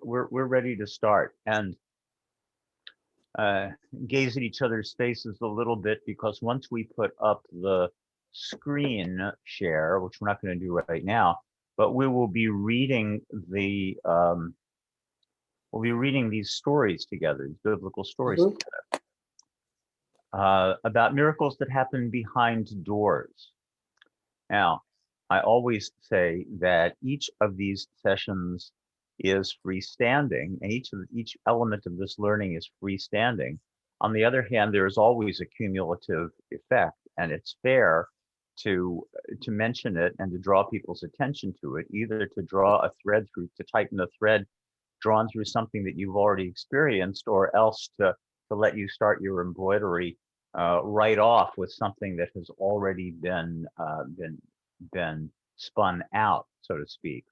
we're ready to start and gaze at each other's faces a little bit because once we put up the screen share, which we're not going to do right now, but we will be reading we'll be reading these stories together, these biblical stories Mhm. about miracles that happen behind doors. Now, I always say that each of these sessions is freestanding, and each element of this learning is freestanding. On the other hand, there is always a cumulative effect, and it's fair to mention it and to draw people's attention to it, either to draw a thread through, to tighten a thread drawn through something that you've already experienced, or else to let you start your embroidery right off with something that has already been spun out, so to speak.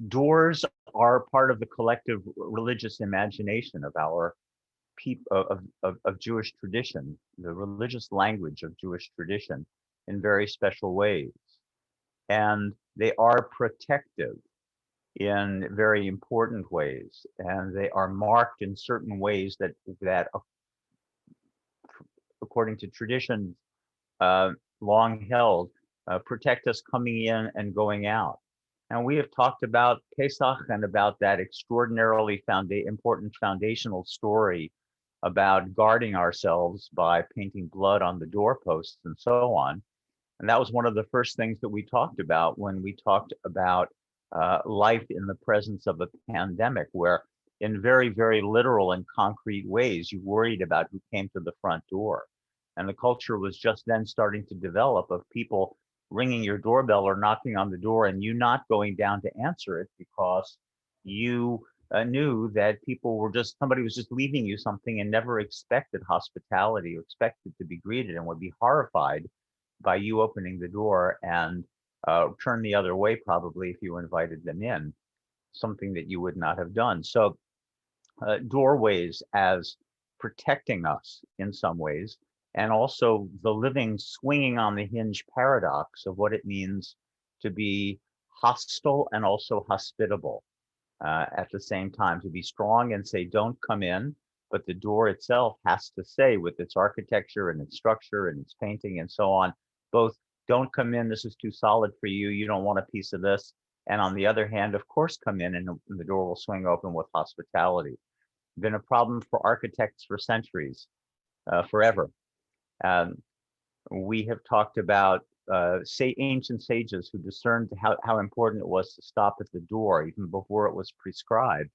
Doors are part of the collective religious imagination of our of Jewish tradition, the religious language of Jewish tradition, in very special ways, and they are protective in very important ways, and they are marked in certain ways that according to tradition long held, protect us coming in and going out. And we have talked about Pesach and about that extraordinarily important foundational story about guarding ourselves by painting blood on the doorposts and so on. And that was one of the first things that we talked about when we talked about life in the presence of a pandemic, where in very, very literal and concrete ways, you worried about who came to the front door. And the culture was just then starting to develop of people ringing your doorbell or knocking on the door and you not going down to answer it because you knew that somebody was just leaving you something and never expected hospitality or expected to be greeted and would be horrified by you opening the door and turn the other way probably if you invited them in, something that you would not have done. So doorways as protecting us in some ways, and also the living swinging on the hinge paradox of what it means to be hostile and also hospitable at the same time, to be strong and say, don't come in, but the door itself has to say, with its architecture and its structure and its painting and so on, both don't come in, this is too solid for you, you don't want a piece of this. And on the other hand, of course, come in and the door will swing open with hospitality. Been a problem for architects for centuries, forever. Um, we have talked about ancient sages who discerned how important it was to stop at the door even before it was prescribed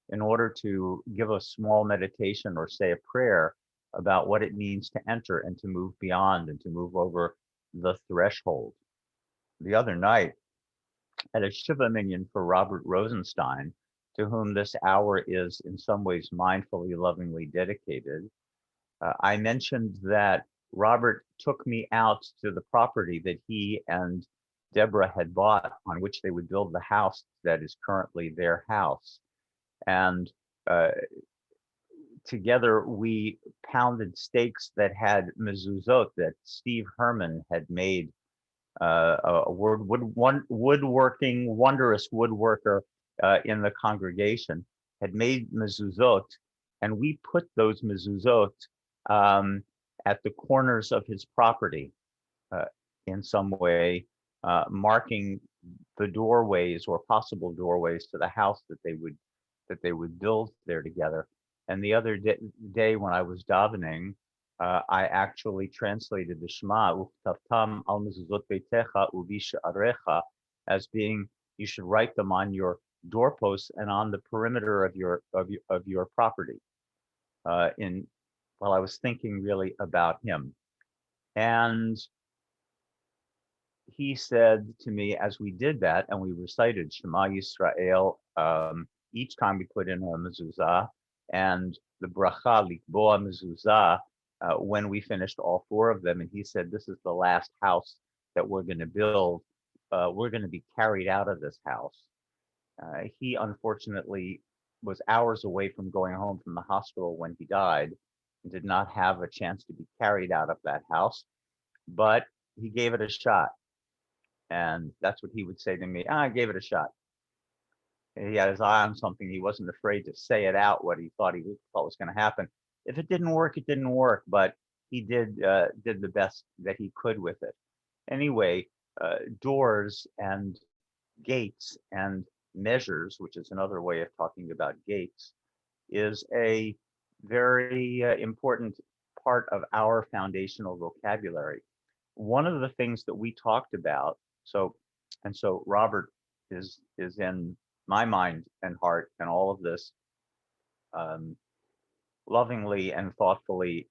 in order to give a small meditation or say a prayer about what it means to enter and to move beyond and to move over the threshold. The other night, at a Shiva Minyan for Robert Rosenstein, to whom this hour is in some ways mindfully, lovingly dedicated, I mentioned that Robert took me out to the property that he and Deborah had bought on which they would build the house that is currently their house. And together we pounded steaks that had mezuzot that Steve Herman had made, woodworking, wondrous woodworker in the congregation, had made mezuzot, and we put those mezuzot at the corners of his property in some way, marking the doorways or possible doorways to the house that they would build there together. And the other day when I was davening, I actually translated the Shema "Uchtavtam al mezuzot beitecha u'bisha'arecha" as being, you should write them on your doorposts and on the perimeter of your property. While I was thinking really about him, and he said to me as we did that, and we recited Shema Yisrael each time we put in a mezuzah, and the bracha likboa mezuzah when we finished all four of them, and he said, this is the last house that we're going to build. We're going to be carried out of this house. He unfortunately was hours away from going home from the hospital when he died, and did not have a chance to be carried out of that house, but he gave it a shot. And that's what he would say to me, I gave it a shot. he had his eye on something. He wasn't afraid to say it out, what he thought was going to happen. If it didn't work, it didn't work, but he did the best that he could with it. Anyway, doors and gates and measures, which is another way of talking about gates, is a very important part of our foundational vocabulary. One of the things that we talked about, so Robert is in my mind and heart and all of this, um, lovingly and thoughtfully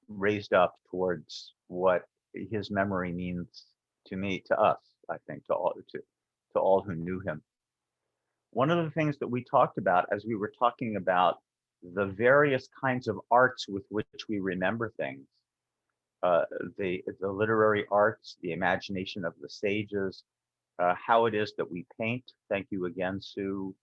raised up towards what his memory means to me, to us, I think, to all who knew him. One of the things that we talked about as we were talking about the various kinds of arts with which we remember things, the literary arts, the imagination of the sages, how it is that we paint. Thank you again, Sue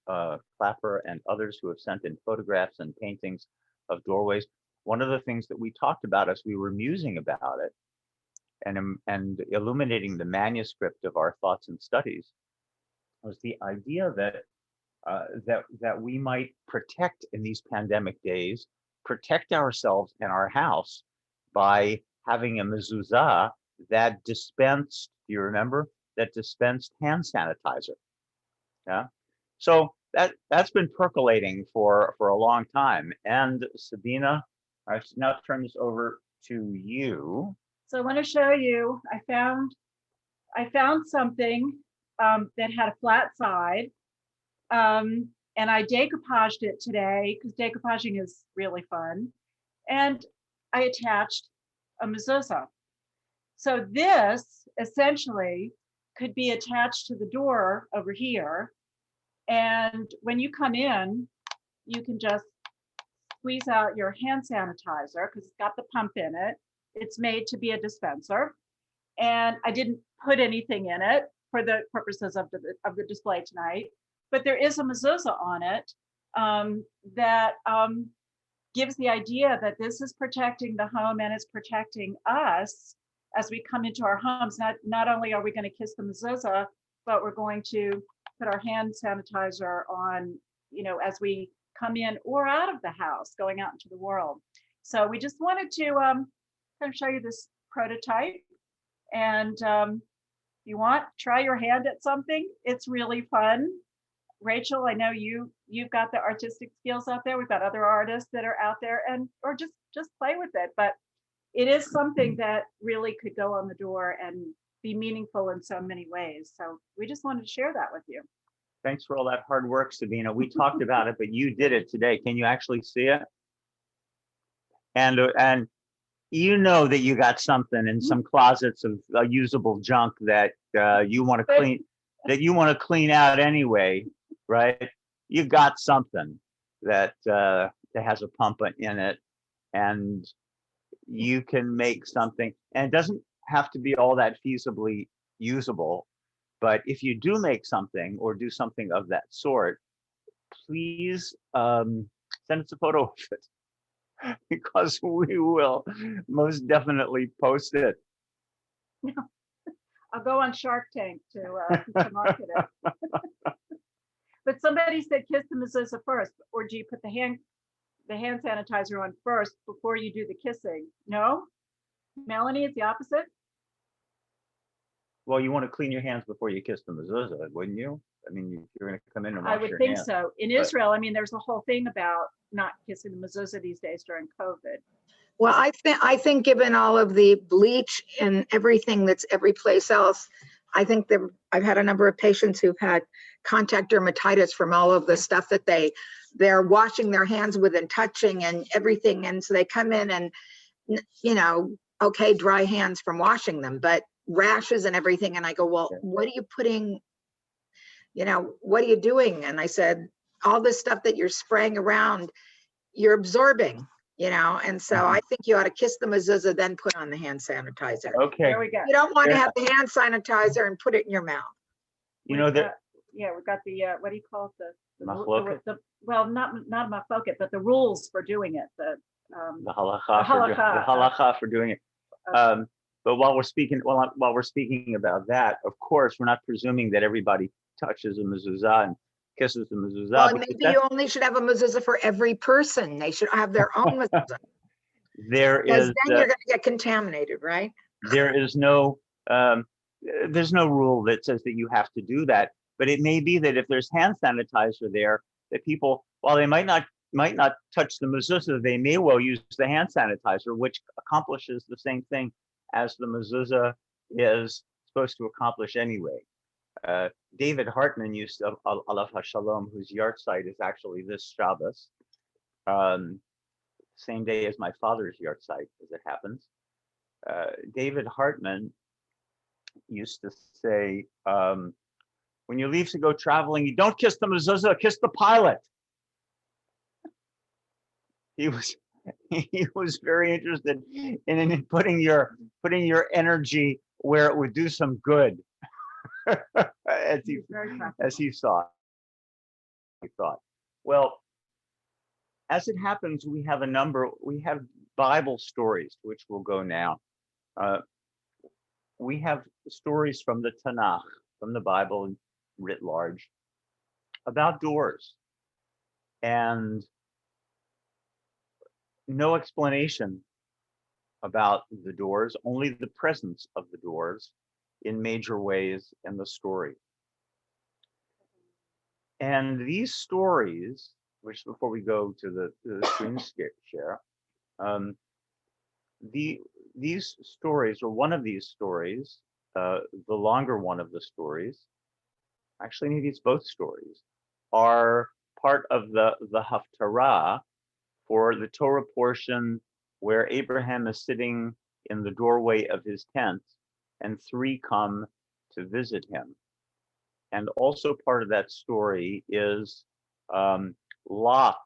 Clapper and others who have sent in photographs and paintings of doorways. One of the things that we talked about as we were musing about it and illuminating the manuscript of our thoughts and studies was the idea that we might protect in these pandemic days, protect ourselves and our house by having a mezuzah that dispensed, do you remember, that dispensed hand sanitizer. Yeah. So that's been percolating for a long time. And Sabina, I should now turn this over to you. So I want to show you, I found something that had a flat side. And I decoupaged it today because decoupaging is really fun. And I attached a mezuzah. So this essentially could be attached to the door over here. And when you come in, you can just squeeze out your hand sanitizer because it's got the pump in it. It's made to be a dispenser. And I didn't put anything in it for the purposes of the display tonight, but there is a mezuzah on it that gives the idea that this is protecting the home and it's protecting us as we come into our homes. Not only are we going to kiss the mezuzah, but we're going to put our hand sanitizer on, as we come in or out of the house, going out into the world. So we just wanted to kind of show you this prototype. And you want, try your hand at something. It's really fun. Rachel, I know you've got the artistic skills out there. We've got other artists that are out there, or just play with it. But it is something that really could go on the door and be meaningful in so many ways. So we just wanted to share that with you. Thanks for all that hard work, Sabina. We talked about it, but you did it today. Can you actually see it? And you know that you got something in some closets of usable junk that you want to clean out anyway, right? You got something that has a pump in it, and you can make something, and it doesn't have to be all that feasibly usable. But if you do make something or do something of that sort, please send us a photo of it, because we will most definitely post it. I'll go on Shark Tank to market it. But somebody said kiss the mezuzah first, or do you put the hand sanitizer on first before you do the kissing? No? Melanie, it's the opposite? Well, you want to clean your hands before you kiss the mezuzah, wouldn't you? I mean, you're going to come in and wash your hands. I would think so. In Israel, I mean, there's a whole thing about not kissing the mezuzah these days during COVID. Well, I think given all of the bleach and everything that's every place else, I think that I've had a number of patients who've had contact dermatitis from all of the stuff that they're washing their hands with and touching and everything. And so they come in and, okay, dry hands from washing them, but rashes and everything. And I go, well, what are you putting, what are you doing? And I said, all this stuff that you're spraying around, you're absorbing, and so I think you ought to kiss the mezuzah, then put on the hand sanitizer. Okay. There we go. You don't want to have the hand sanitizer and put it in your mouth. You know that. Yeah, we've got the what do you call it? Well, not machloket, but the rules for doing it. The halakha for doing it. But while we're speaking about that, of course, we're not presuming that everybody touches a mezuzah and kisses the mezuzah. Well, because maybe you only should have a mezuzah for every person. They should have their own mezuzah. there Because is then you're going to get contaminated, right? there is no there's no rule that says that you have to do that. But it may be that if there's hand sanitizer there, that people, while they might not touch the mezuzah, they may well use the hand sanitizer, which accomplishes the same thing as the mezuzah is supposed to accomplish anyway. David Hartman used to, Alav HaShalom, whose yahrzeit is actually this Shabbos, same day as my father's yahrzeit, as it happens. David Hartman used to say, when you leave to go traveling, you don't kiss the mezuzah, kiss the pilot. He was very interested in putting your energy where it would do some good, as he thought. Well, as it happens, we have Bible stories, to which we'll go now. We have stories from the Tanakh, from the Bible writ large, about doors, and no explanation about the doors, only the presence of the doors in major ways in the story. And these stories, which before we go to the screen share, these stories, or one of these stories, the longer one of the stories, actually maybe it's both stories, are part of the Haftarah for the Torah portion where Abraham is sitting in the doorway of his tent and three come to visit him. And also part of that story is Lot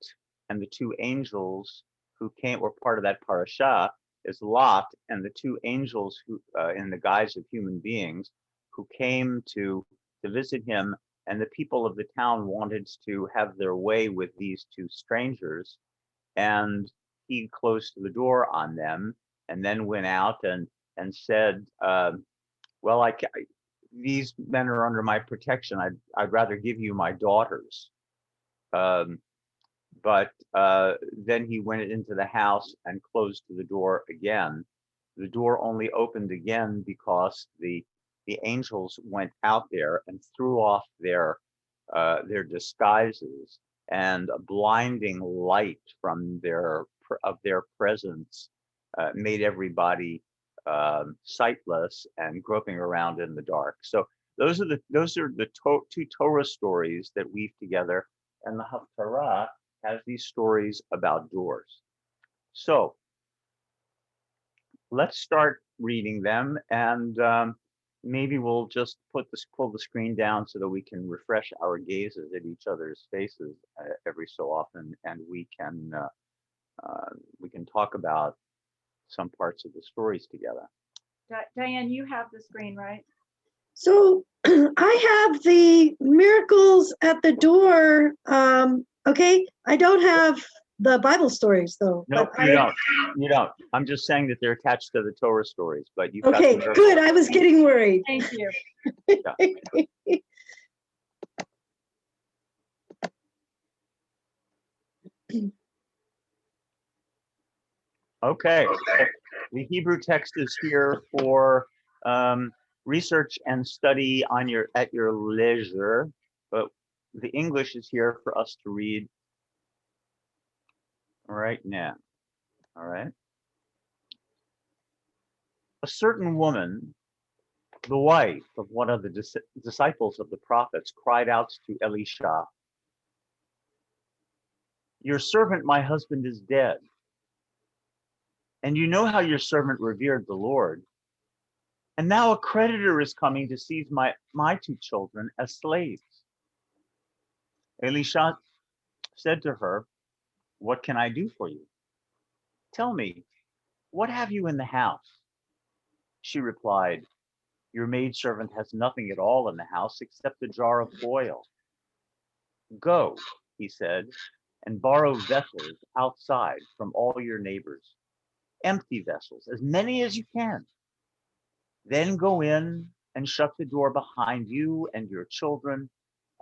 and the two angels who came, or part of that parasha is Lot and the two angels who, in the guise of human beings, who came to visit him, and the people of the town wanted to have their way with these two strangers, and he closed the door on them and then went out and said, well, these men are under my protection. I'd rather give you my daughters. But then he went into the house and closed the door again. The door only opened again because the angels went out there and threw off their disguises, and a blinding light from their presence made everybody sightless and groping around in the dark. So those are the two Torah stories that weave together, and the Haftarah has these stories about doors. So let's start reading them, and maybe we'll just pull the screen down so that we can refresh our gazes at each other's faces every so often, and we can talk about some parts of the stories together. Diane, you have the screen, right? So I have the miracles at the door. Okay, I don't have the Bible stories though. No, you don't. I'm just saying that they're attached to the Torah stories, but you've okay, got good. I was getting worried. Thank you. Okay. The Hebrew text is here for research and study at your leisure, but the English is here for us to read right now. All right. A certain woman, the wife of one of the disciples of the prophets, cried out to Elisha, "Your servant, my husband, is dead. And you know how your servant revered the Lord. And now a creditor is coming to seize my two children as slaves." Elisha said to her, "What can I do for you? Tell me, what have you in the house?" She replied, "Your maidservant has nothing at all in the house except a jar of oil." "Go," he said, "and borrow vessels outside from all your neighbors, empty vessels, as many as you can. Then go in and shut the door behind you and your children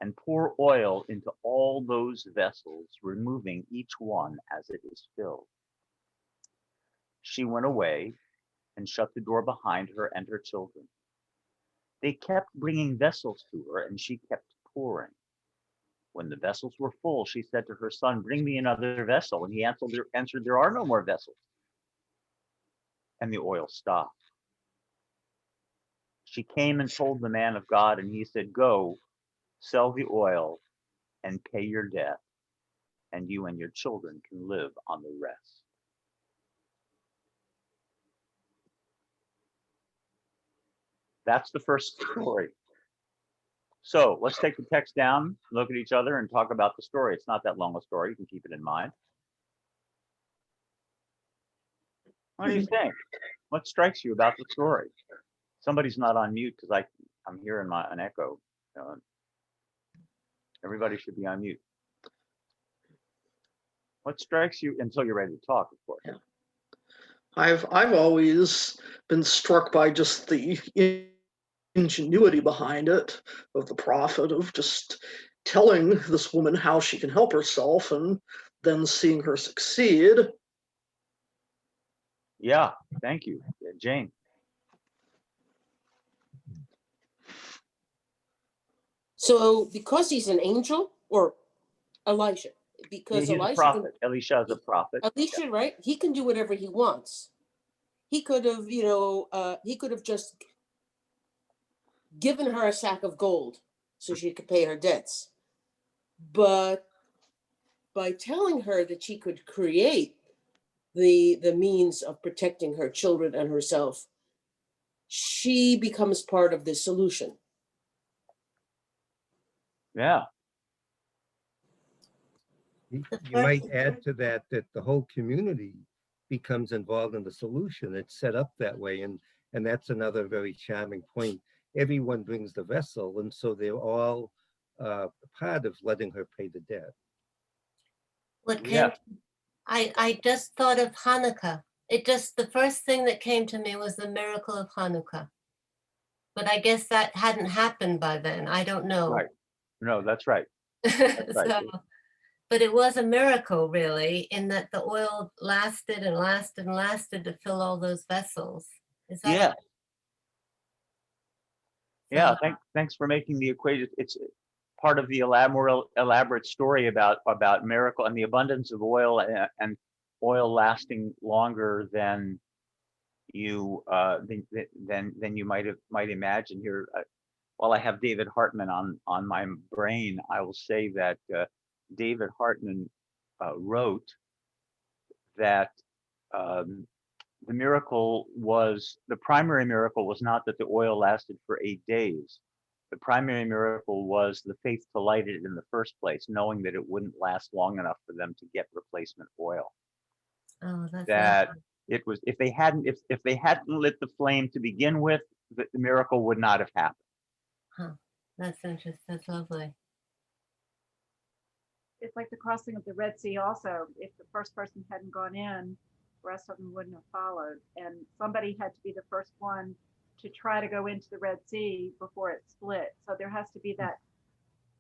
and pour oil into all those vessels, removing each one as it is filled. She went away and shut the door behind her and her children. They kept bringing vessels to her, and she kept pouring. When the vessels were full, she said to her son, "Bring me another vessel." And he answered, "There are no more vessels." And the oil stopped. She came and told the man of God, and he said, "Go, sell the oil and pay your debt, and you and your children can live on the rest." That's the first story. So let's take the text down, look at each other, and talk about the story. It's not that long a story. You can keep it in mind. What do you think? What strikes you about the story? Somebody's not on mute because I'm hearing an echo. Everybody should be on mute. What strikes you until you're ready to talk, of course. Yeah. I've always been struck by just the ingenuity behind it of the prophet, of just telling this woman how she can help herself and then seeing her succeed. Yeah, thank you, Jane. So because he's an angel, or Elijah, because He's a Elijah, prophet. Elisha is a prophet. Elisha, right? He can do whatever he wants. He could have, he could have just given her a sack of gold so she could pay her debts. But by telling her that she could create the means of protecting her children and herself, she becomes part of the solution. Yeah. You might add to that the whole community becomes involved in the solution. It's set up that way, and that's another very charming point. Everyone brings the vessel, and so they're all part of letting her pay the debt. What came, Yeah. I just thought of Hanukkah. The first thing that came to me was the miracle of Hanukkah. But I guess that hadn't happened by then. I don't know. Right. No, that's right. That's right. But it was a miracle, really, in that the oil lasted and lasted and lasted to fill all those vessels. Is that Yeah. it? Yeah. Thanks for making the equation. It's part of the elaborate story about miracle and the abundance of oil and oil lasting longer than you than you might imagine here. While I have David Hartman on my brain, I will say that David Hartman wrote that the primary miracle was not that the oil lasted for 8 days. The primary miracle was the faith to light it in the first place, knowing that it wouldn't last long enough for them to get replacement oil. Oh, that's That lovely. it was if they hadn't lit the flame to begin with, the miracle would not have happened. Huh. That's interesting. That's lovely. It's like the crossing of the Red Sea also. If the first person hadn't gone in, the rest of them wouldn't have followed. And somebody had to be the first one to try to go into the Red Sea before it split. So there has to be that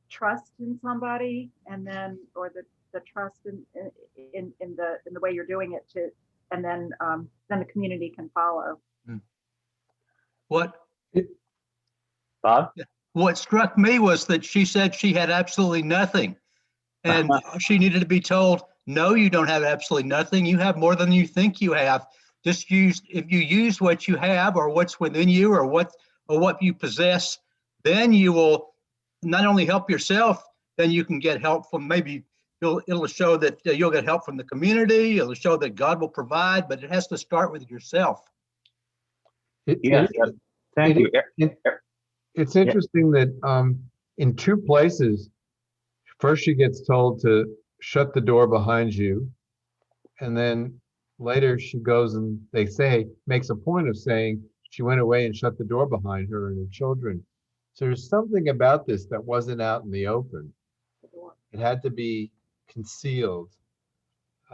trust in somebody, and then, or the trust in the way you're doing it and then the community can follow. Bob? What struck me was that she said she had absolutely nothing. And she needed to be told, no, you don't have absolutely nothing. You have more than you think you have. If you use what you have or what's within you or what you possess, then you will not only help yourself, then you can get help from it'll show that you'll get help from the community. It'll show that God will provide, but it has to start with yourself. Yeah. Thank you. It's interesting that in two places, first she gets told to shut the door behind you, and then later she goes and makes a point of saying she went away and shut the door behind her and her children. So there's something about this that wasn't out in the open. It had to be concealed.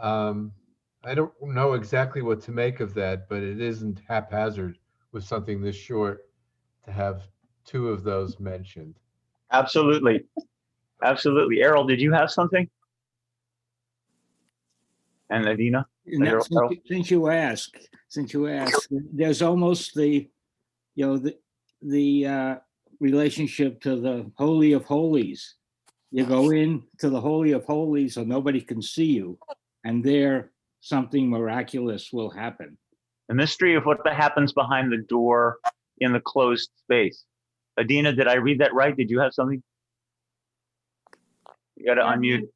I don't know exactly what to make of that, but it isn't haphazard with something this short to have two of those mentioned. Absolutely. Absolutely. Errol, did you have something? And Adina? And that- since you ask, there's almost the, the relationship to the Holy of Holies. You go in to the Holy of Holies so nobody can see you, and there something miraculous will happen. The mystery of what happens behind the door in the closed space. Adina, did I read that right? Did you have something? You got to unmute.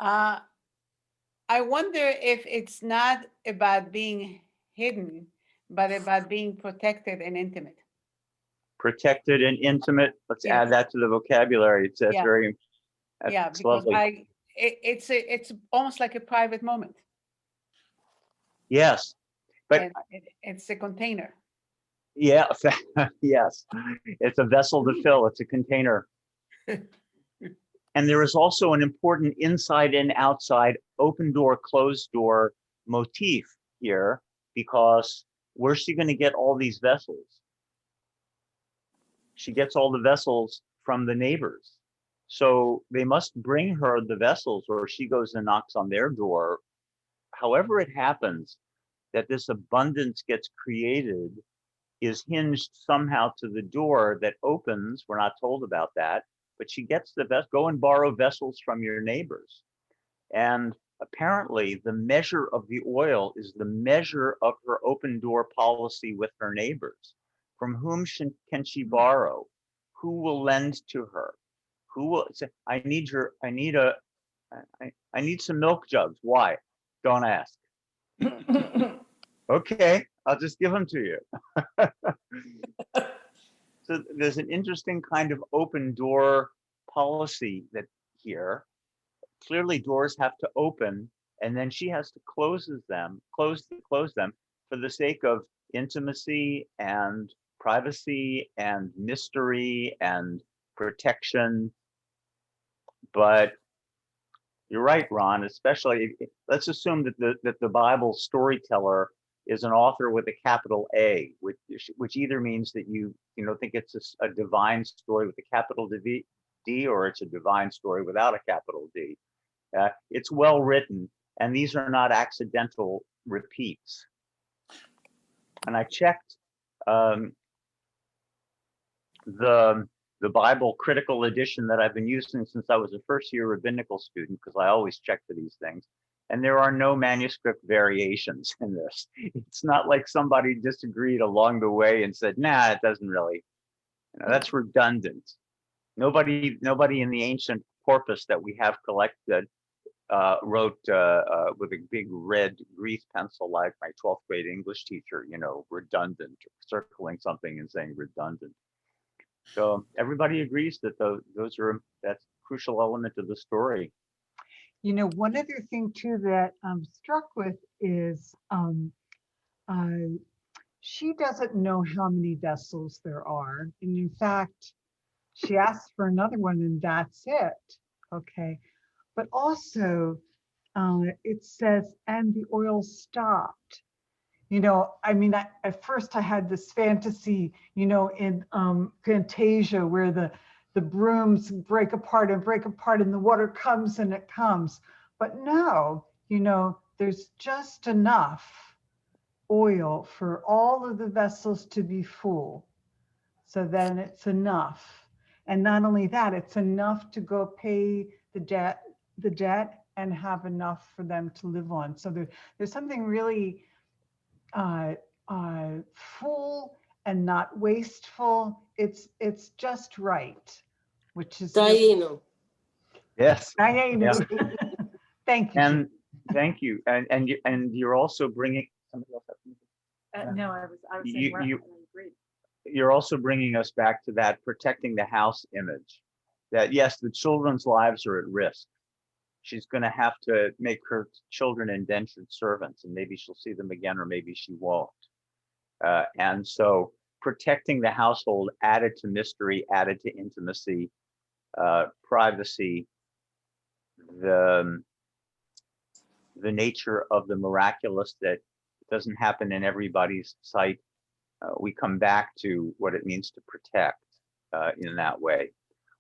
I wonder if it's not about being hidden, but about being protected and intimate. Protected and intimate. Let's Yeah. add that to the vocabulary. It's Yeah. very, that's Yeah, because lovely. it's almost like a private moment. Yes, but And it's a container. yeah, yes, it's a vessel to fill. It's a container. And there is also an important inside and outside, open door, closed door motif here, because where's she going to get all these vessels? She gets all the vessels from the neighbors. So they must bring her the vessels, or she goes and knocks on their door. However it happens that this abundance gets created is hinged somehow to the door that opens. We're not told about that, but she gets the vessel. Go and borrow vessels from your neighbors. And apparently the measure of the oil is the measure of her open door policy with her neighbors. From whom can she borrow? Who will lend to her? Who will say, I need some milk jugs. Why? Don't ask. Okay, I'll just give them to you. So there's an interesting kind of open door policy that here. Clearly doors have to open, and then she has to close them for the sake of intimacy and privacy and mystery and protection. But you're right, Ron, especially let's assume that the Bible storyteller is an author with a capital A, which either means that you think it's a divine story with a capital D, or it's a divine story without a capital D. It's well written, and these are not accidental repeats. And I checked the Bible critical edition that I've been using since I was a first-year rabbinical student, because I always check for these things. And there are no manuscript variations in this. It's not like somebody disagreed along the way and said, nah, it doesn't really, that's redundant. Nobody in the ancient corpus that we have collected wrote with a big red grease pencil like my 12th grade English teacher, redundant, circling something and saying redundant. So everybody agrees that that's a crucial element of the story. One other thing too that I'm struck with is she doesn't know how many vessels there are. And in fact, she asks for another one and that's it. Okay. But also it says, and the oil stopped. At first I had this fantasy, in Fantasia where the brooms break apart and the water comes and it comes. But no, there's just enough oil for all of the vessels to be full. So then it's enough. And not only that, it's enough to go pay the debt and have enough for them to live on. So there's something really full and not wasteful. It's just right, which is Taino. Yes. Taino. Yeah. Thank you. And thank you. And you're also bringing. Somebody else have something? No, I was saying I agree. You're also bringing us back to that protecting the house image. That yes, the children's lives are at risk. She's going to have to make her children indentured servants, and maybe she'll see them again, or maybe she won't. And so protecting the household added to mystery, added to intimacy, privacy, the nature of the miraculous that doesn't happen in everybody's sight, we come back to what it means to protect in that way.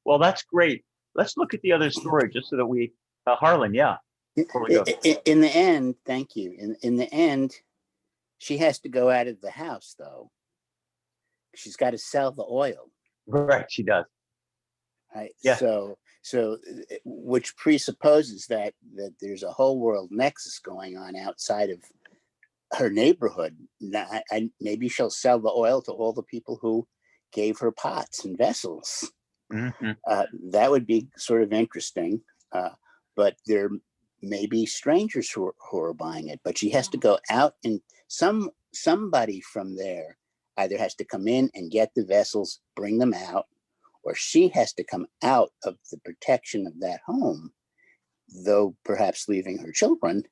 Well, that's great. Let's look at the other story just so that we, Harlan, yeah. before we go. In the end, thank you. In the end, she has to go out of the house, though. She's got to sell the oil. Right, she does. Right. Yeah. So which presupposes that there's a whole world nexus going on outside of her neighborhood. And maybe she'll sell the oil to all the people who gave her pots and vessels. Mm-hmm. That would be sort of interesting. But there may be strangers who are buying it. But she has to go out, and somebody from there either has to come in and get the vessels, bring them out, or she has to come out of the protection of that home, though perhaps leaving her children,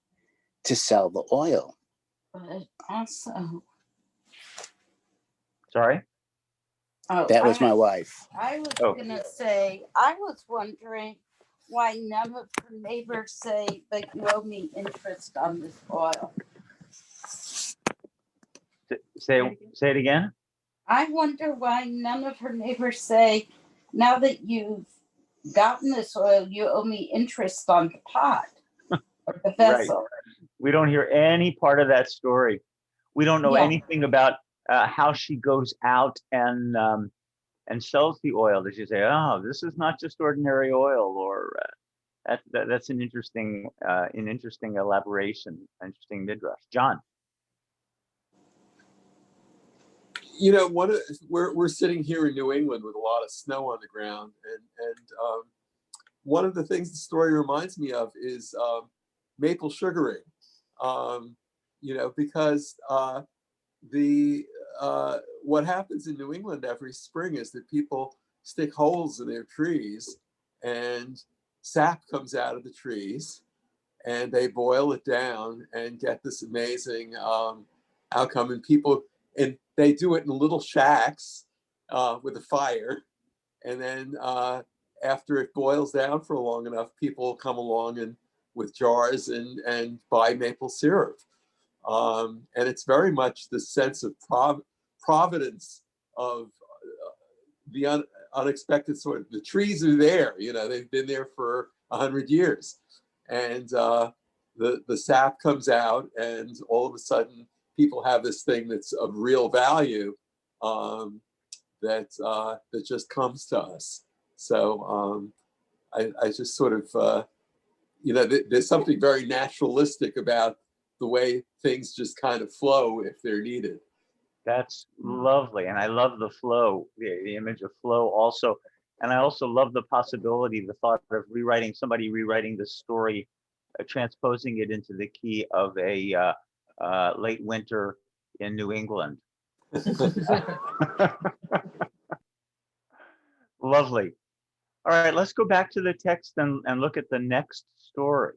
to sell the oil. But also, Sorry? That was my wife. I was gonna say, I was wondering why none of her neighbors say that you owe me interest on this oil. Say it again. I wonder why none of her neighbors say, now that you've gotten this oil, you owe me interest on the pot or the vessel. Right. We don't hear any part of that story. We don't know anything about how she goes out and sells the oil. Does she say, "Oh, this is not just ordinary oil," or that's an interesting elaboration, interesting midrash. John. You know, we're sitting here in New England with a lot of snow on the ground, and one of the things the story reminds me of is maple sugaring. You know, because what happens in New England every spring is that people stick holes in their trees, and sap comes out of the trees, and they boil it down and get this amazing outcome. And they do it in little shacks with a fire. And then after it boils down for long enough, people come along and with jars and buy maple syrup. And it's very much the sense of providence of the unexpected sort. The trees are there, you know, they've been there for 100 years. And the sap comes out, and all of a sudden people have this thing that's of real value that just comes to us. So I just sort of, you know, there's something very naturalistic about the way things just kind of flow if they're needed. That's lovely. And I love the flow, the image of flow also. And I also love the possibility, the thought of somebody rewriting the story, transposing it into the key of a late winter in New England. Lovely. All right, let's go back to the text and look at the next story.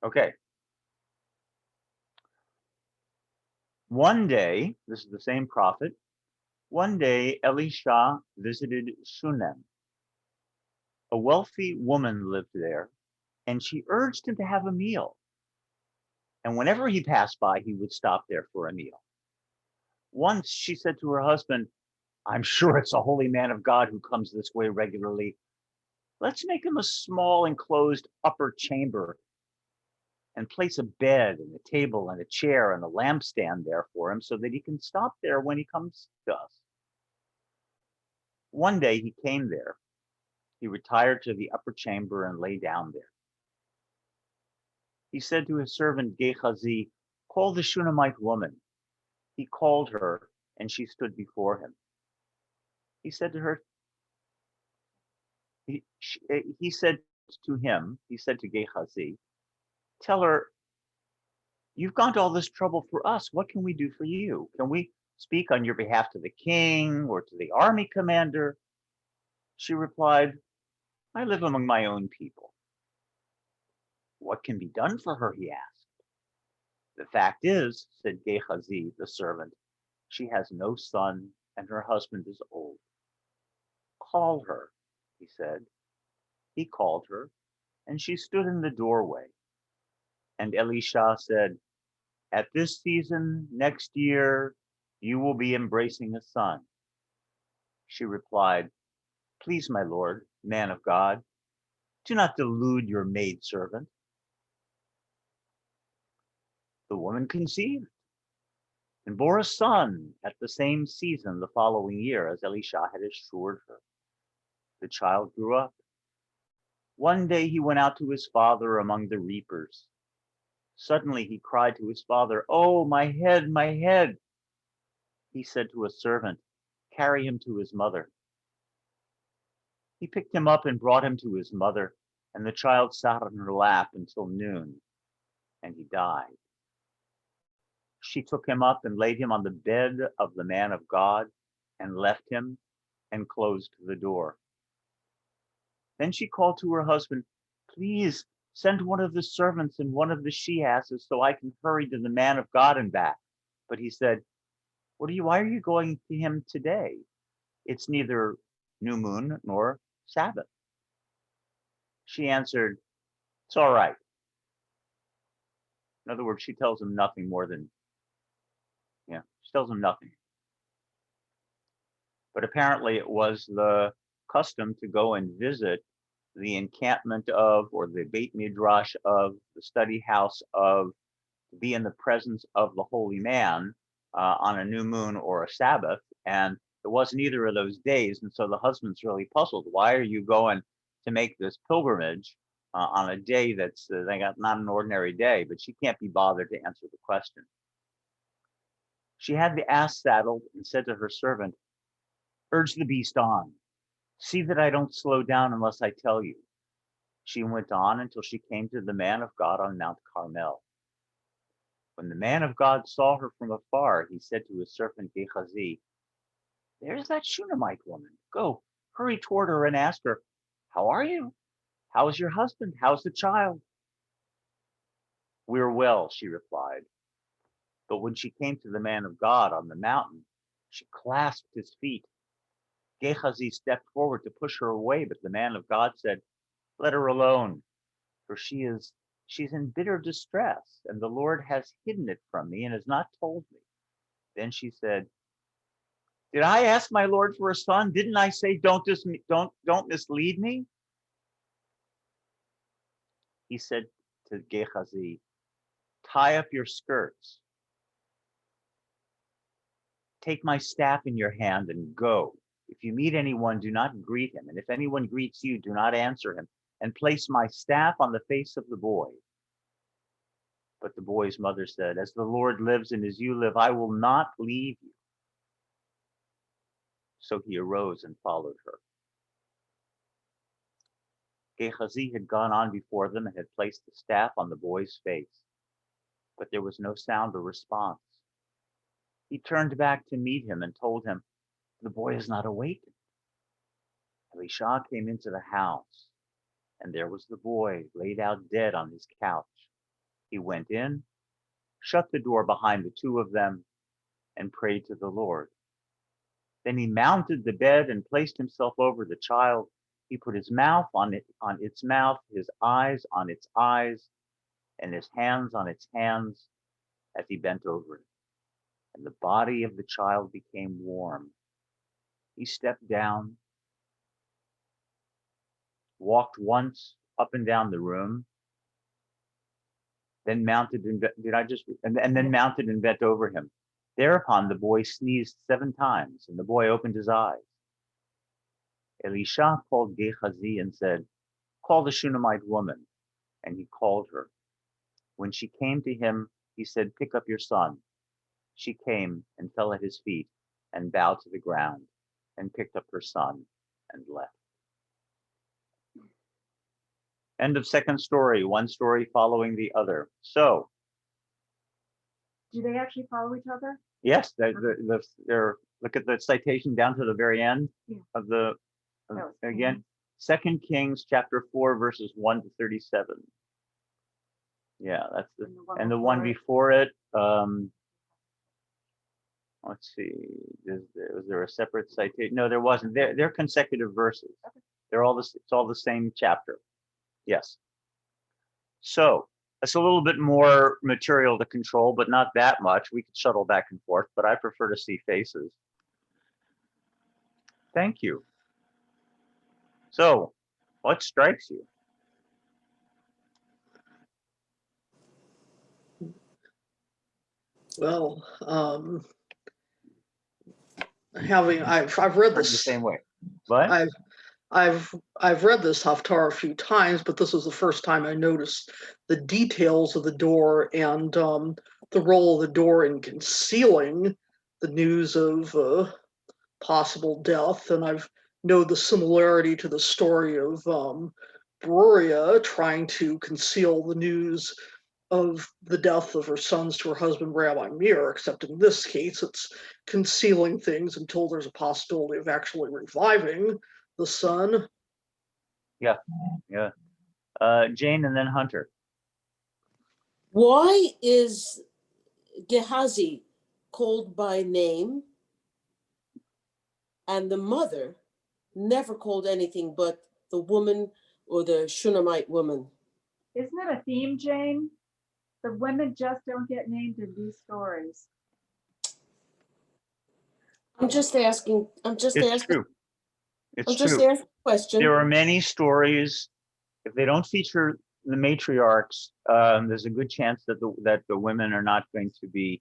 Okay. One day, this is the same prophet, one day Elisha visited Shunem. A wealthy woman lived there, and she urged him to have a meal. And whenever he passed by, he would stop there for a meal. Once she said to her husband, "I'm sure it's a holy man of God who comes this way regularly. Let's make him a small enclosed upper chamber and place a bed and a table and a chair and a lampstand there for him so that he can stop there when he comes to us." One day he came there. He retired to the upper chamber and lay down there. He said to his servant Gehazi, "Call the Shunammite woman." He called her, and she stood before him. He said to her, he said to Gehazi, "Tell her, you've gone to all this trouble for us. What can we do for you? Can we speak on your behalf to the king or to the army commander?" She replied, "I live among my own people." "What can be done for her?" he asked. "The fact is," said Gehazi, the servant, "she has no son and her husband is old." "Call her," he said. He called her, and she stood in the doorway. And Elisha said, at this season next year, you will be embracing a son. She replied, please, my lord, man of God, do not delude your maidservant. The woman conceived and bore a son at the same season the following year, as Elisha had assured her. The child grew up. One day he went out to his father among the reapers. Suddenly he cried to his father, oh, my head, my head. He said to a servant, carry him to his mother. He picked him up and brought him to his mother, and the child sat on her lap until noon, and he died. She took him up and laid him on the bed of the man of God and left him and closed the door. Then she called to her husband, please send one of the servants and one of the she-asses so I can hurry to the man of God and back. But he said, why are you going to him today? It's neither new moon nor Sabbath. She answered, it's all right. In other words, she tells him nothing more than, she tells him nothing. But apparently it was the custom to go and visit the encampment of, or the Beit Midrash of, the study house of, to be in the presence of the holy man on a new moon or a Sabbath. And it wasn't either of those days. And so the husband's really puzzled. Why are you going to make this pilgrimage on a day that's not an ordinary day? But she can't be bothered to answer the question. She had the ass saddled and said to her servant, urge the beast on. See that I don't slow down unless I tell you. She went on until she came to the man of God on Mount Carmel. When the man of God saw her from afar, he said to his servant Gehazi, there's that Shunammite woman. Go, hurry toward her and ask her, how are you? How is your husband? How's the child? We're well, she replied. But when she came to the man of God on the mountain, she clasped his feet. Gehazi stepped forward to push her away, but the man of God said, let her alone, for she's in bitter distress, and the Lord has hidden it from me and has not told me. Then she said, did I ask my Lord for a son? Didn't I say, don't mislead me? He said to Gehazi, tie up your skirts. Take my staff in your hand and go. If you meet anyone, do not greet him. And if anyone greets you, do not answer him. And place my staff on the face of the boy. But the boy's mother said, as the Lord lives and as you live, I will not leave you. So he arose and followed her. Gehazi had gone on before them and had placed the staff on the boy's face. But there was no sound or response. He turned back to meet him and told him, the boy is not awakened. Elisha came into the house, and there was the boy laid out dead on his couch. He went in, shut the door behind the two of them, and prayed to the Lord. Then he mounted the bed and placed himself over the child. He put his mouth on its mouth, his eyes on its eyes, and his hands on its hands as he bent over it. And the body of the child became warm. He stepped down, walked once up and down the room, then mounted and then mounted and bent over him. Thereupon the boy sneezed 7 times, and the boy opened his eyes. Elisha called Gehazi and said, call the Shunammite woman. And he called her. When she came to him, he said, pick up your son. She came and fell at his feet and bowed to the ground and picked up her son and left. End of second story, one story following the other. So, Do they actually follow each other? yes, they're look at the citation down to the very end of the, again, 2 Kings chapter 4, verses 1 to 37. Yeah, that's and the one before it, let's see, was there a separate citation? No, there wasn't. They're consecutive verses. They're all it's all the same chapter. Yes. So That's a little bit more material to control, but not that much. We could shuttle back and forth, but I prefer to see faces. Thank you. So, what strikes you? Well, I've read The this. same way. What? I've read this Haftarah a few times, but this was the first time I noticed the details of the door and the role of the door in concealing the news of possible death. And I've know the similarity to the story of Bruria trying to conceal the news of the death of her sons to her husband, Rabbi Meir, except in this case, it's concealing things until there's a possibility of actually reviving the son. Yeah, yeah. Jane and then Hunter. Why is Gehazi called by name and the mother never called anything but the woman or the Shunammite woman? Isn't it a theme, Jane? The women just don't get named in these stories. I'm just asking. It's true. It's I'm just true. asking a question. There are many stories. If they don't feature the matriarchs, there's a good chance that the women are not going to be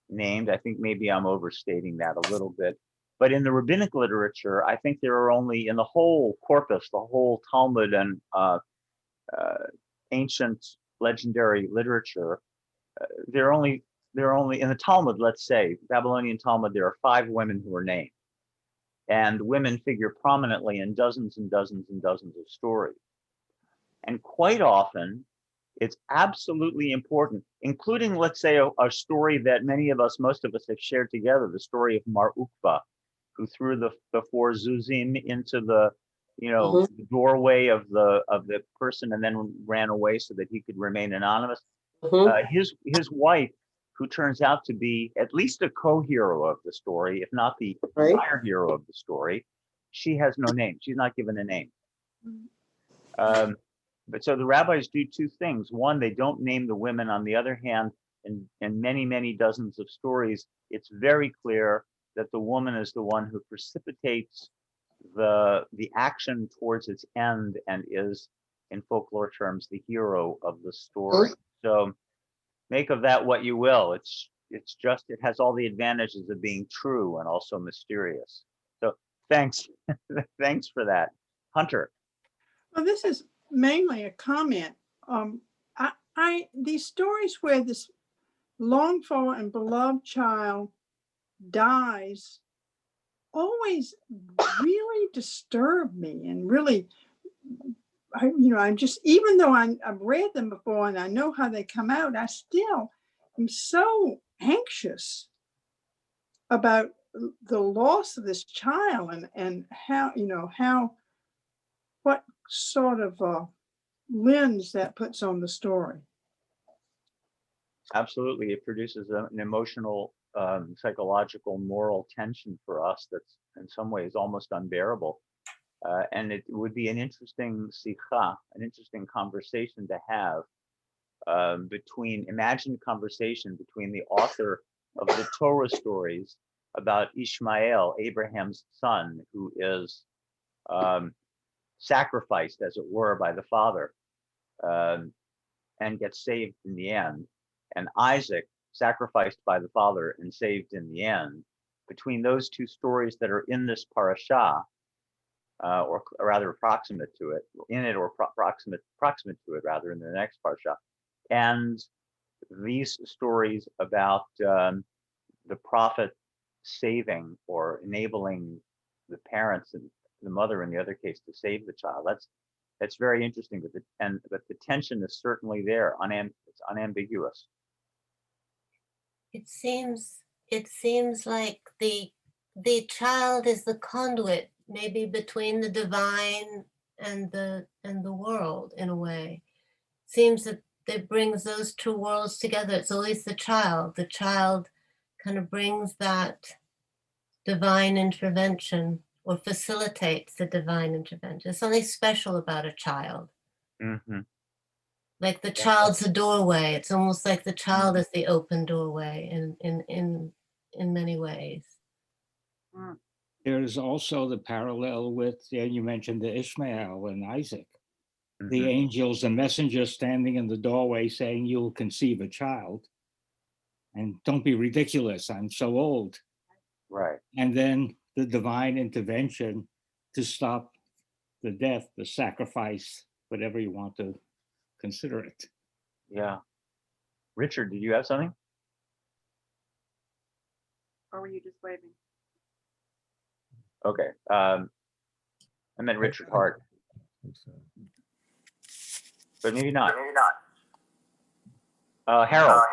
named. I think maybe I'm overstating that a little bit. But in the rabbinic literature, I think there are only, in the whole corpus, the whole Talmud and ancient legendary literature, there are only in the Talmud, let's say, Babylonian Talmud, there are 5 women who are named. And women figure prominently in dozens and dozens and dozens of stories. And quite often, it's absolutely important, including, let's say, a story that most of us have shared together, the story of Mar Ukva, who threw the 4 zuzim into the, the doorway of the person and then ran away so that he could remain anonymous. His wife, who turns out to be at least a co-hero of the story, if not the entire hero of the story, she has no name. She's not given a name. But so the rabbis do 2 things. One, they don't name the women. On the other hand, in many, many dozens of stories, it's very clear that the woman is the one who precipitates the action towards its end and is, in folklore terms, the hero of the story. So make of that what you will. It has all the advantages of being true and also mysterious. So thanks. Thanks for that. Hunter. Well, this is mainly a comment. These stories where this longed for and beloved child dies always really disturb me, and really, I'm just, even though I've read them before and I know how they come out, I still am so anxious about the loss of this child and how what sort of lens that puts on the story. Absolutely. It produces an emotional, psychological, moral tension for us that's in some ways almost unbearable. And it would be an interesting sikha, an interesting conversation to have imagined conversation between the author of the Torah stories about Ishmael, Abraham's son, who is sacrificed, as it were, by the father and gets saved in the end, and Isaac, sacrificed by the father and saved in the end. Between those 2 stories that are in this parasha, or rather proximate to it, proximate to it, rather, in the next parsha, and these stories about the prophet saving or enabling the parents and the mother, in the other case, to save the child. That's very interesting, but the tension is certainly there. It's unambiguous. It seems like the child is the conduit, maybe between the divine and the world, in a way. Seems that it brings those 2 worlds together. It's always the child. The child kind of brings that divine intervention or facilitates the divine intervention. There's something special about a child. Mm-hmm. Like the child's the doorway. It's almost like the child is the open doorway in many ways. There's also the parallel with, you mentioned the Ishmael and Isaac. The Mhm. angels and messengers standing in the doorway saying, you'll conceive a child. And don't be ridiculous, I'm so old. Right. And then the divine intervention to stop the death, the sacrifice, whatever you want to consider it. Yeah. Richard, did you have something? Or were you just waving? Okay. I meant Richard Hart, but maybe not. Harold.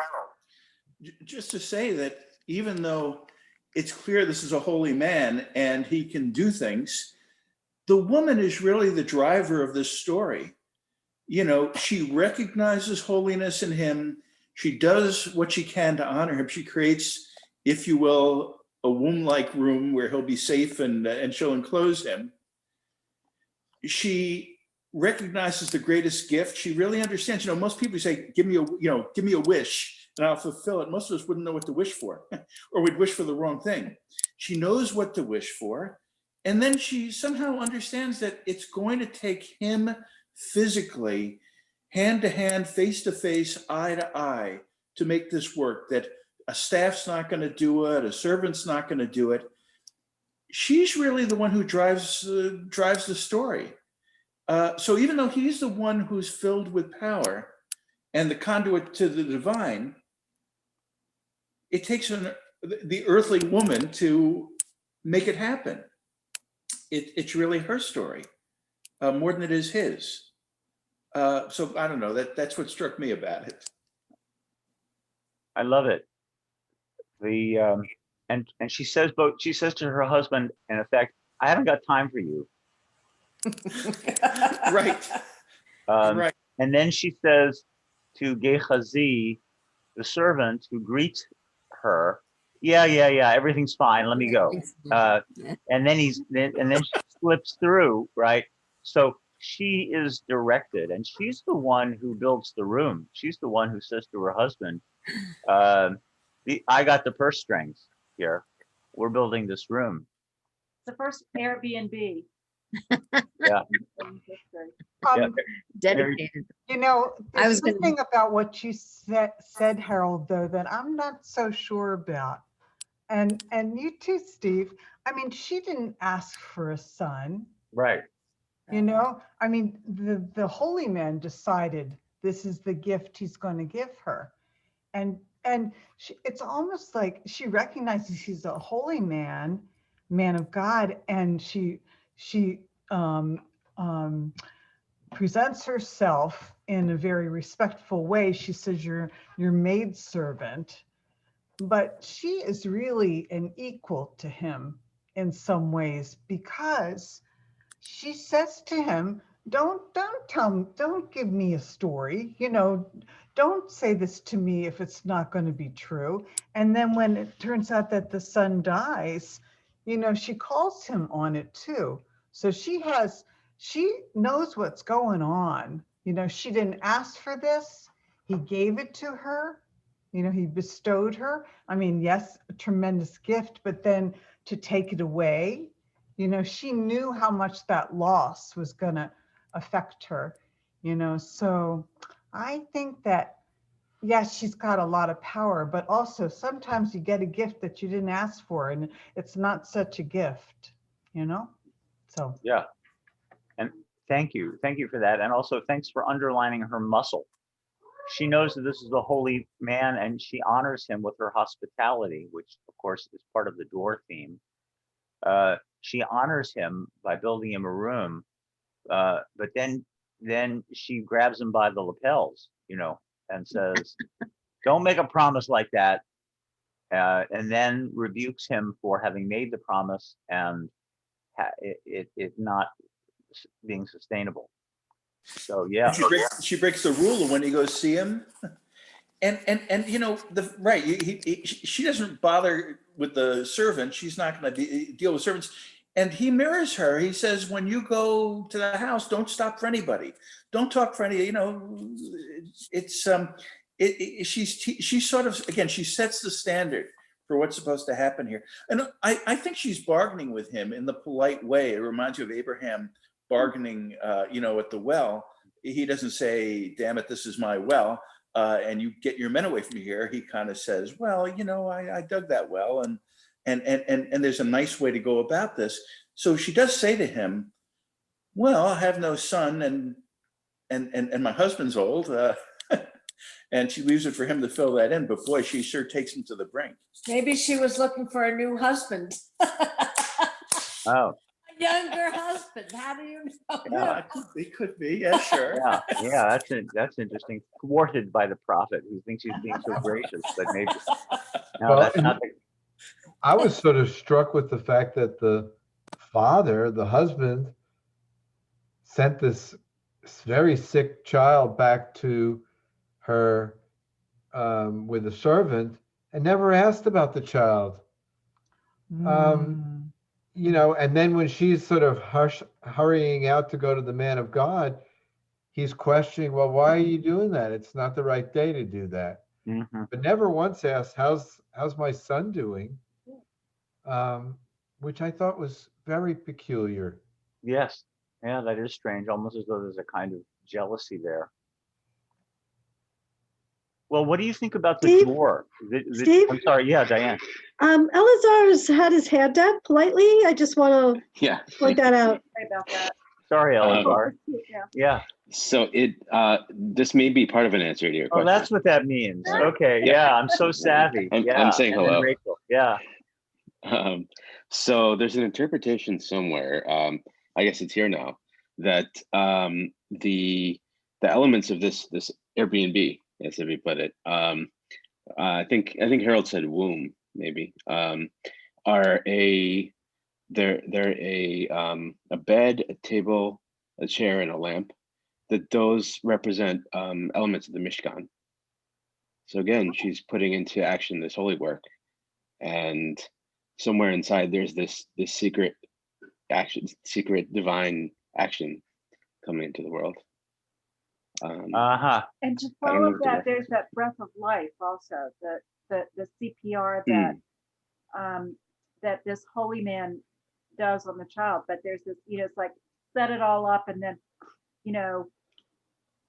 Just to say that even though it's clear this is a holy man and he can do things, the woman is really the driver of this story. You know, she recognizes holiness in him. She does what she can to honor him. She creates, if you will, a womb-like room where he'll be safe and she'll enclose him. She recognizes the greatest gift. She really understands, you know, most people say, give me a wish and I'll fulfill it. Most of us wouldn't know what to wish for or we'd wish for the wrong thing. She knows what to wish for. And then she somehow understands that it's going to take him physically, hand to hand, face to face, eye to eye to make this work, that a staff's not going to do it, a servant's not going to do it. She's really the one who drives the story. So even though he's the one who's filled with power and the conduit to the divine, it takes the earthly woman to make it happen. It's really her story more than it is his. So I don't know, that's what struck me about it. I love it. And she says to her husband, in effect, I haven't got time for you. Right. Right. And then she says to Gehazi, the servant who greets her, yeah, everything's fine, let me go. And then she slips through, right? So she is directed, and she's the one who builds the room. She's the one who says to her husband, I got the purse strings here. We're building this room. The first Airbnb. Yeah. Dedicated. You know, there's something about what you said, Harold, though, that I'm not so sure about. And you too, Steve. I mean, she didn't ask for a son. Right. You know, I mean, the holy man decided this is the gift he's going to give her. And it's almost like she recognizes he's a holy man of God, and she presents herself in a very respectful way. She says, you're maidservant, but she is really an equal to him in some ways, because she says to him, don't give me a story, you know, don't say this to me if it's not going to be true. And then when it turns out that the son dies, you know, she calls him on it too. So she knows what's going on. You know, she didn't ask for this. He gave it to her. You know, he bestowed her. I mean, yes, a tremendous gift, but then to take it away, you know, she knew how much that loss was going to affect her, you know. So I think that, yes, she's got a lot of power, but also sometimes you get a gift that you didn't ask for, and it's not such a gift, you know. So yeah. And thank you for that. And also thanks for underlining her muscle. She knows that this is a holy man, and she honors him with her hospitality, which of course is part of the door theme. She honors him by building him a room, but then she grabs him by the lapels, you know, and says, don't make a promise like that, and then rebukes him for having made the promise and it not being sustainable. So yeah, she breaks the rule of when you go see him, and you know, she doesn't bother with the servant. She's not going to deal with servants. And he mirrors her. He says, when you go to the house, don't stop for anybody. Don't talk for any, it's, she's sort of, again, she sets the standard for what's supposed to happen here. And I think she's bargaining with him in the polite way. It reminds you of Abraham bargaining, at the well. He doesn't say, damn it, this is my well. And you get your men away from here. He kind of says, well, I dug that well. And there's a nice way to go about this. So she does say to him, well, I have no son and my husband's old. And she leaves it for him to fill that in. But boy, she sure takes him to the brink. Maybe she was looking for a new husband. Oh. A younger husband. How do you know? Yeah, it could be. Yeah, sure. Yeah, that's interesting. Thwarted by the prophet who thinks he's being so gracious, but maybe no, Well, that's not the I was sort of struck with the fact that the father, the husband, sent this very sick child back to her with a servant and never asked about the child. And then when she's sort of hurrying out to go to the man of God, he's questioning, well, why are you doing that? It's not the right day to do that. Mm-hmm. But never once asked, how's my son doing? Which I thought was very peculiar. Yes. Yeah, that is strange, almost as though there's a kind of jealousy there. Well, what do you think about the Steve? door? Steve? I'm sorry, yeah, Diane. Eleazar's had his hand up politely. I just want to point that out. Sorry about that. Sorry, Eleazar. Yeah. So this may be part of an answer to your question. Oh, that's what that means. Okay, yeah, I'm so savvy. I'm saying hello. Rachel. Yeah. So there's an interpretation somewhere, I guess it's here now, that the elements of this Airbnb, as we put it, I think Harold said womb, maybe, are they're a bed, a table, a chair, and a lamp. That those represent elements of the Mishkan. So again, she's putting into action this holy work, and somewhere inside there's this secret action, secret divine action coming into the world. And to follow that, there's that breath of life also, the CPR that that this holy man does on the child. But there's this, it's like set it all up and then,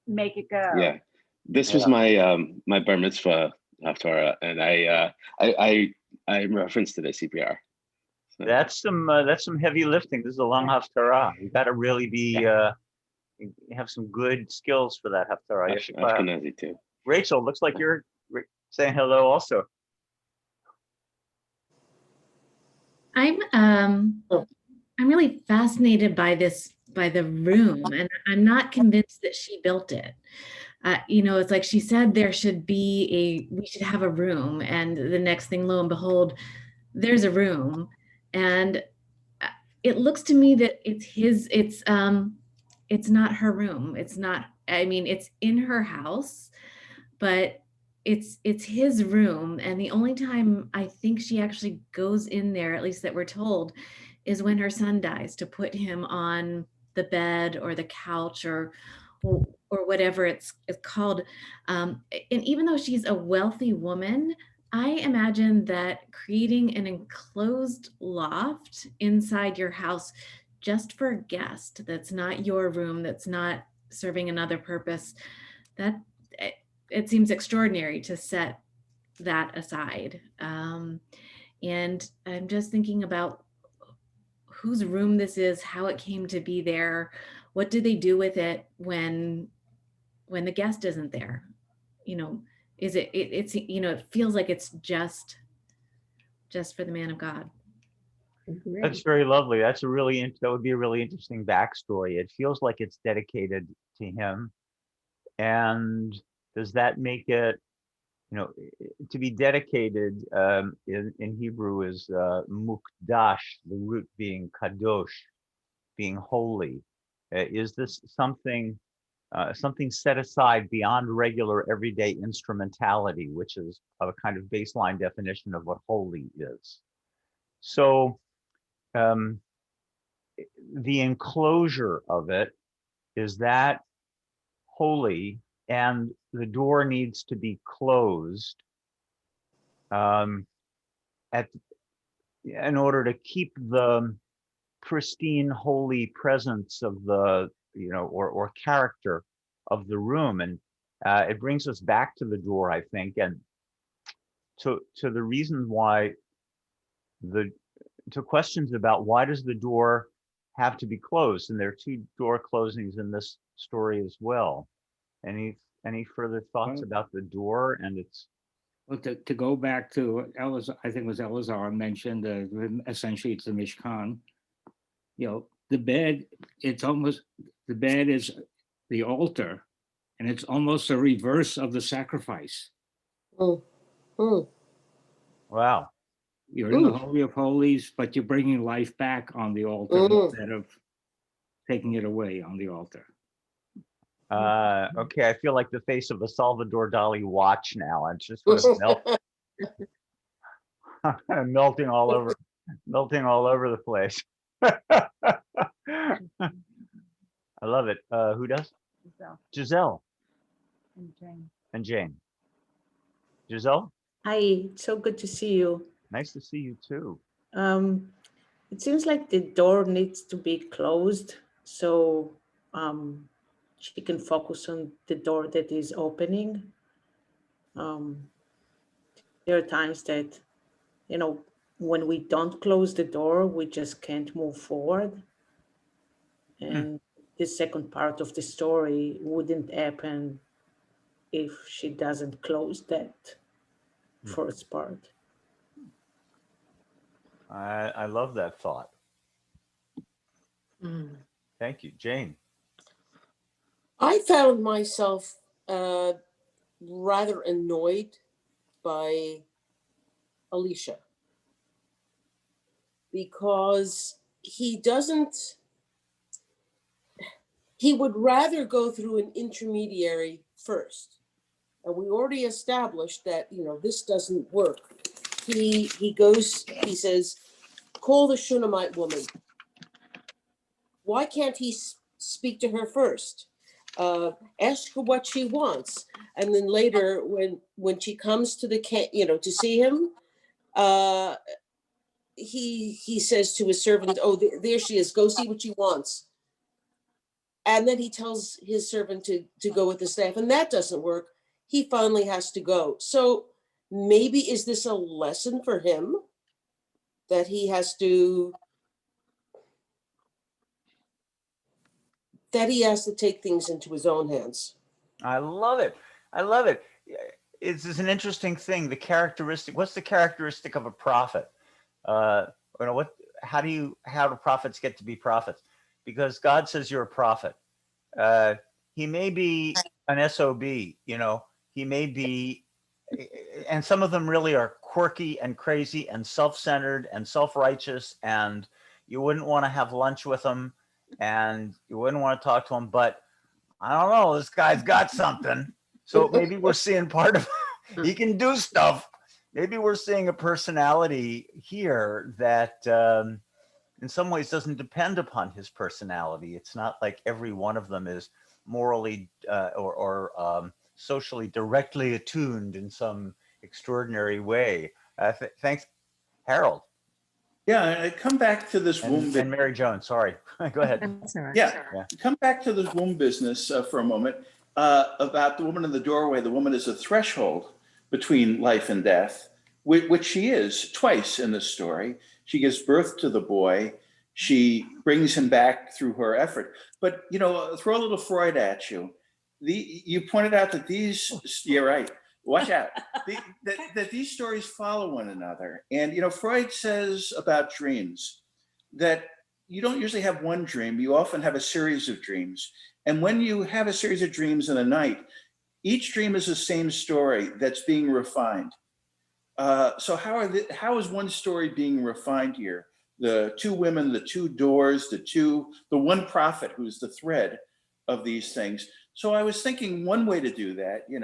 make it go. Yeah, this was my my bar mitzvah haftarah, and I referenced to the CPR. So. That's some heavy lifting. This is a long haftarah. You got to really be have some good skills for that haftarah. Ashkenazi too. Rachel, looks like you're saying hello also. I'm really fascinated by the room, and I'm not convinced that she built it. It's like she said we should have a room, and the next thing, lo and behold, there's a room, and it looks to me that it's not her room. It's not. I mean, it's in her house, but it's his room, and the only time I think she actually goes in there, at least that we're told, is when her son dies, to put him on the bed or the couch or whatever it's called. And even though she's a wealthy woman, I imagine that creating an enclosed loft inside your house just for a guest, that's not your room, that's not serving another purpose, that it seems extraordinary to set that aside. And I'm just thinking about whose room this is, how it came to be there, what do they do with it when the guest isn't there? Is it feels like it's just for the man of God. That's very lovely. That would be a really interesting backstory. It feels like it's dedicated to him. And does that make it, to be dedicated in Hebrew is mukdash, the root being kadosh, being holy. Is this something set aside beyond regular everyday instrumentality, which is a kind of baseline definition of what holy is? So the enclosure of it, is that holy, and the door needs to be closed in order to keep the pristine, holy presence of the, or character of the room. And it brings us back to the door, I think, and to the reason why to questions about why does the door have to be closed, and there are 2 door closings in this story as well. Any further thoughts about the door and its? Well, to go back to Elazar, I think it was Elazar mentioned, essentially it's the Mishkan. The bed, the bed is the altar, and it's almost a reverse of the sacrifice. Wow. You're in the Holy of Holies, but you're bringing life back on the altar instead of taking it away on the altar. Okay, I feel like the face of a Salvador Dali watch now. It's just sort of melting all over the place. I love it. Who does? Giselle. And Jane. Giselle? Hi, so good to see you. Nice to see you too. It seems like the door needs to be closed so she can focus on the door that is opening. There are times that, when we don't close the door, we just can't move forward. And the second part of the story wouldn't happen if she doesn't close that first part. I love that thought. Thank you. Jane. I found myself rather annoyed by Alicia because he would rather go through an intermediary first. And we already established that, this doesn't work. He says, call the Shunammite woman. Why can't he speak to her first? Ask her what she wants. And then later when she comes to to see him, he says to his servant, oh, there she is, go see what she wants. And then he tells his servant to go with the staff, and that doesn't work. He finally has to go. So maybe is this a lesson for him that he has to take things into his own hands? I love it. It's an interesting thing. What's the characteristic of a prophet? How do prophets get to be prophets? Because God says you're a prophet. He may be an SOB, he may be, and some of them really are quirky and crazy and self-centered and self-righteous, and you wouldn't want to have lunch with them and you wouldn't want to talk to them, but I don't know, this guy's got something. So maybe we're seeing part of, he can do stuff. Maybe we're seeing a personality here that in some ways doesn't depend upon his personality. It's not like every one of them is morally or socially directly attuned in some extraordinary way. Thanks, Harold. Yeah, I come back to this womb. And Mary Joan, sorry. Go ahead. Yeah, come back to this womb business for a moment about the woman in the doorway. The woman is a threshold between life and death, which she is twice in this story. She gives birth to the boy. She brings him back through her effort. But, throw a little Freud at you. You pointed out that you're right. Watch out. That these stories follow one another. And, Freud says about dreams that you don't usually have one dream. You often have a series of dreams. And when you have a series of dreams in a night, each dream is the same story that's being refined. So how is one story being refined here? The 2 women, the 2 doors, the one prophet who's the thread of these things. So I was thinking one way to do that, and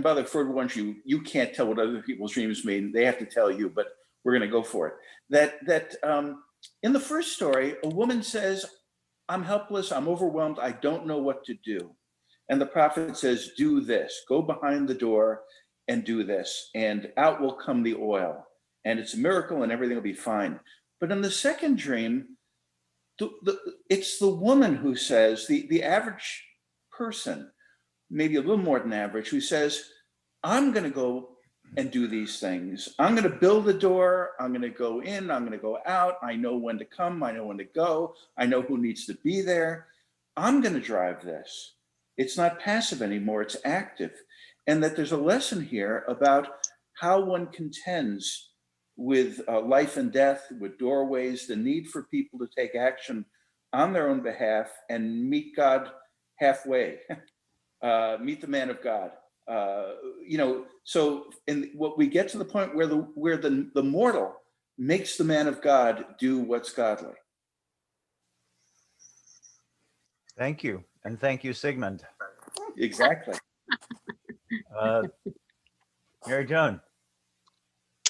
by the way, for once, you can't tell what other people's dreams mean. They have to tell you, but we're going to go for it. That In the first story, a woman says, I'm helpless, I'm overwhelmed, I don't know what to do. And the prophet says, do this, go behind the door and do this, and out will come the oil. And it's a miracle and everything will be fine. But in the second dream, it's the woman who says, the average person, maybe a little more than average, who says, I'm going to go and do these things. I'm going to build a door. I'm going to go in. I'm going to go out. I know when to come. I know when to go. I know who needs to be there. I'm going to drive this. It's not passive anymore. It's active. And that there's a lesson here about how one contends with life and death, with doorways, the need for people to take action on their own behalf and meet God halfway, meet the man of God. So in what we get to the point where the mortal makes the man of God do what's godly. Thank you. And thank you, Sigmund. Exactly. Mary Joan.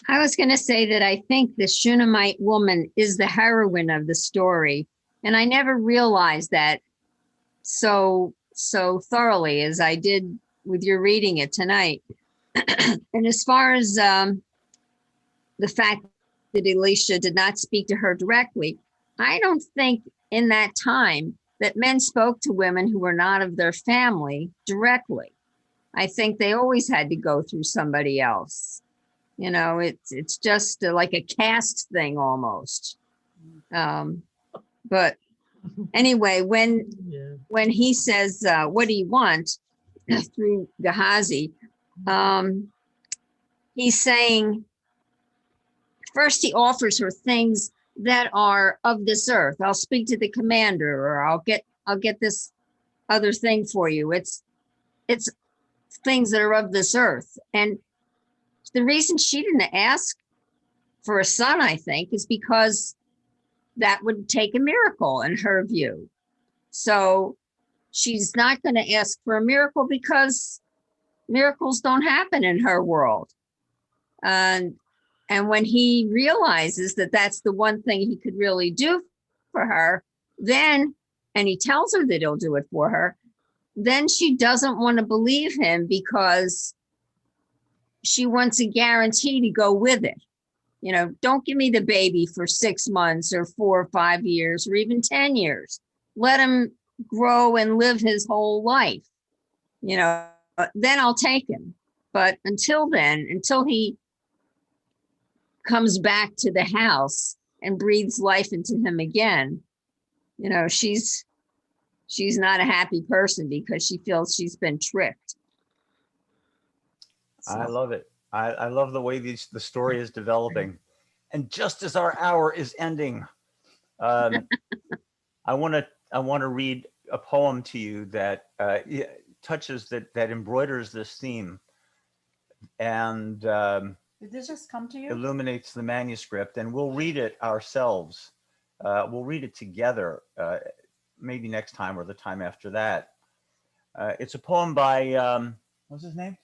I was going to say that I think the Shunammite woman is the heroine of the story. And I never realized that so thoroughly as I did with your reading it tonight. And as far as the fact that Elisha did not speak to her directly, I don't think in that time that men spoke to women who were not of their family directly. I think they always had to go through somebody else. You know, it's just like a caste thing almost. But anyway, when he says, what do you want through Gehazi, he's saying, first he offers her things that are of this earth. I'll speak to the commander, or I'll get this other thing for you. It's things that are of this earth. And the reason she didn't ask for a son, I think, is because that would take a miracle in her view. So she's not going to ask for a miracle because miracles don't happen in her world. And when he realizes that that's the one thing he could really do for her, then, and he tells her that he'll do it for her, then she doesn't want to believe him because she wants a guarantee to go with it. You know, don't give me the baby for 6 months or 4 or 5 years or even 10 years. Let him grow and live his whole life. You know, then I'll take him. But until then, until he comes back to the house and breathes life into him again, you know, she's not a happy person because she feels she's been tricked. So. I love it. I love the way the story is developing. And just as our hour is ending, I want to read a poem to you that touches that embroiders this theme and Did this just come to you? illuminates the manuscript, and we'll read it ourselves. We'll read it together, maybe next time or the time after that. It's a poem by what's his name?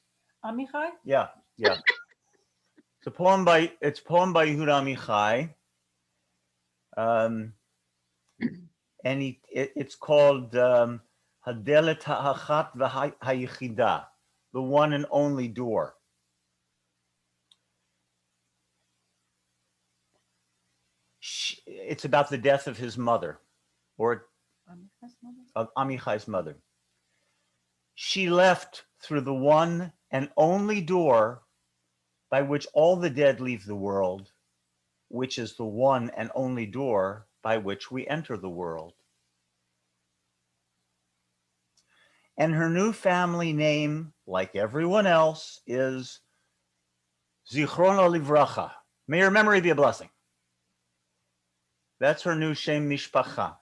Amichai? Yeah. It's a poem by Yehuda Amichai. And it's called Hadelet Ha'achat V'Hayichida, the one and only door. It's about the death of his mother, or of Amichai's mother. She left through the one and only door by which all the dead leave the world, which is the one and only door by which we enter the world. And her new family name, like everyone else, is Zichrona Livracha. May her memory be a blessing. That's her new Shem Mishpacha.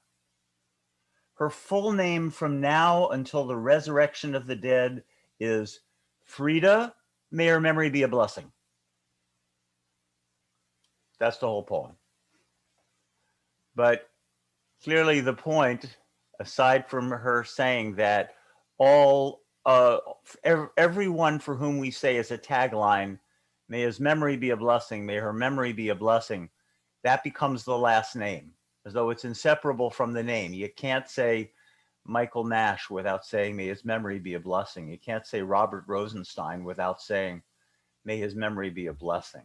Her full name from now until the resurrection of the dead is Frida. May her memory be a blessing. That's the whole poem. But clearly the point, aside from her saying that everyone for whom we say as a tagline, may his memory be a blessing, may her memory be a blessing, that becomes the last name, as though it's inseparable from the name. You can't say Michael Nash without saying, may his memory be a blessing. You can't say Robert Rosenstein without saying, may his memory be a blessing.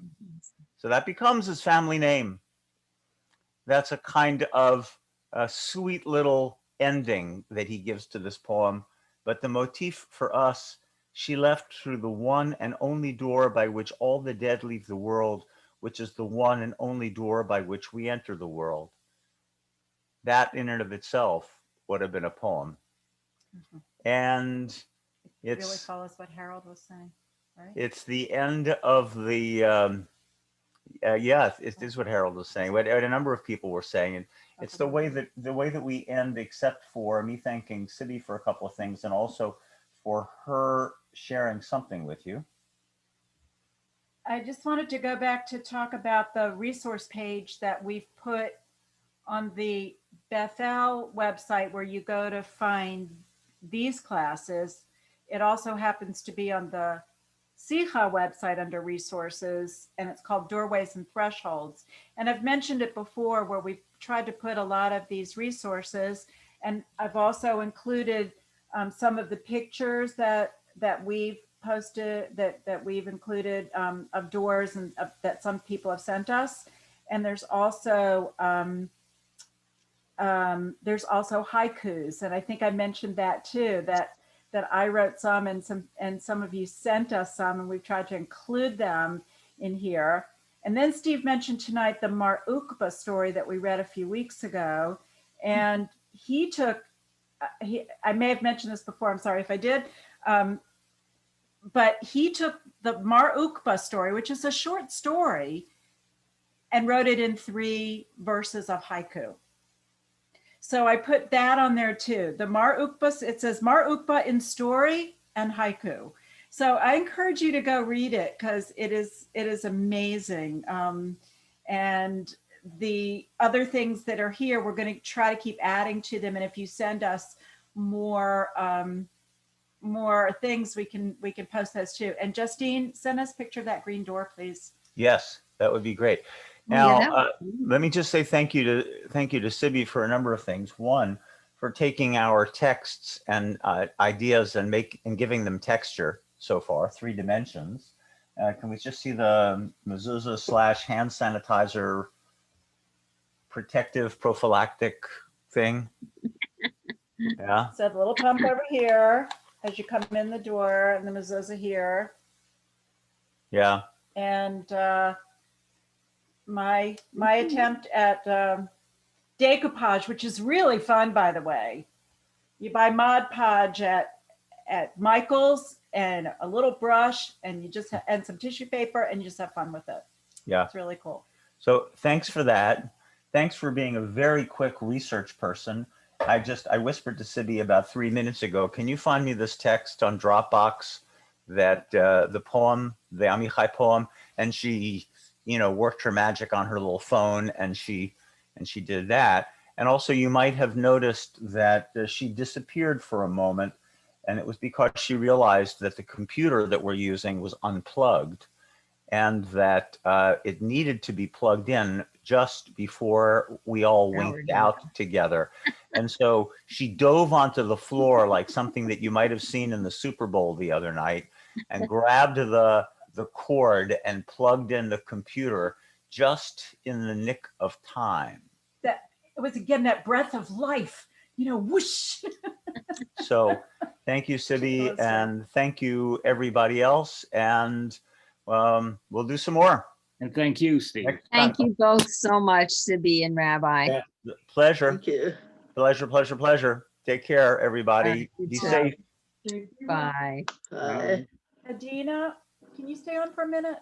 So that becomes his family name. That's a kind of a sweet little ending that he gives to this poem. But the motif for us, she left through the one and only door by which all the dead leave the world, which is the one and only door by which we enter the world. That in and of itself would have been a poem. And It really it's follows what Harold was saying, right? it's the end of the yeah, it is what Harold was saying. What a number of people were saying, and it's the way that we end, except for me thanking Sibby for a couple of things, and also for her sharing something with you. I just wanted to go back to talk about the resource page that we've put on the Bethel website where you go to find these classes. It also happens to be on the Sicha website under resources, and it's called Doorways and Thresholds. And I've mentioned it before where we've tried to put a lot of these resources, and I've also included some of the pictures that we've posted, that we've included of doors and that some people have sent us. And there's also haikus, and I think I mentioned that too, that I wrote some, and some of you sent us some, and we've tried to include them in here. And then Steve mentioned tonight the Mar Ukba story that we read a few weeks ago, and he took, I may have mentioned this before, I'm sorry if I did, but he took the Mar Ukba story, which is a short story, and wrote it in 3 verses of haiku. So I put that on there too. The Mar Ukba, it says Mar Ukba in story and haiku. So I encourage you to go read it because it is amazing. And the other things that are here, we're going to try to keep adding to them. And if you send us more things, we can post those too. And Justine, send us a picture of that green door, please. Yes, that would be great. Now, let me just say thank you to Sibby for a number of things. One, for taking our texts and ideas and giving them texture so far, 3 dimensions. Can we just see the Mezuzah / hand sanitizer protective prophylactic thing? Yeah. So the little pump over here as you come in the door, and the Mezuzah here. Yeah. And my attempt at decoupage, which is really fun, by the way. You buy Mod Podge at Michael's and a little brush, and you just and some tissue paper, and you just have fun with it. Yeah. It's really cool. So thanks for that. Thanks for being a very quick research person. I whispered to Sibby about 3 minutes ago, can you find me this text on Dropbox, that the poem, the Amichai poem, and she, worked her magic on her little phone, and she did that. And also you might have noticed that she disappeared for a moment, and it was because she realized that the computer that we're using was unplugged, and that it needed to be plugged in just before we all winked out together. And so she dove onto the floor like something that you might have seen in the Super Bowl the other night, and grabbed the cord and plugged in the computer just in the nick of time. That it was, again, that breath of life, whoosh. So thank you, Sibby, and thank you everybody else. And we'll do some more. And thank you, Steve. Thank you both so much, Sibby and Rabbi. Yeah. Pleasure. Thank you. Pleasure. Take care, everybody. Be safe. Bye. Bye. Adina, can you stay on for a minute?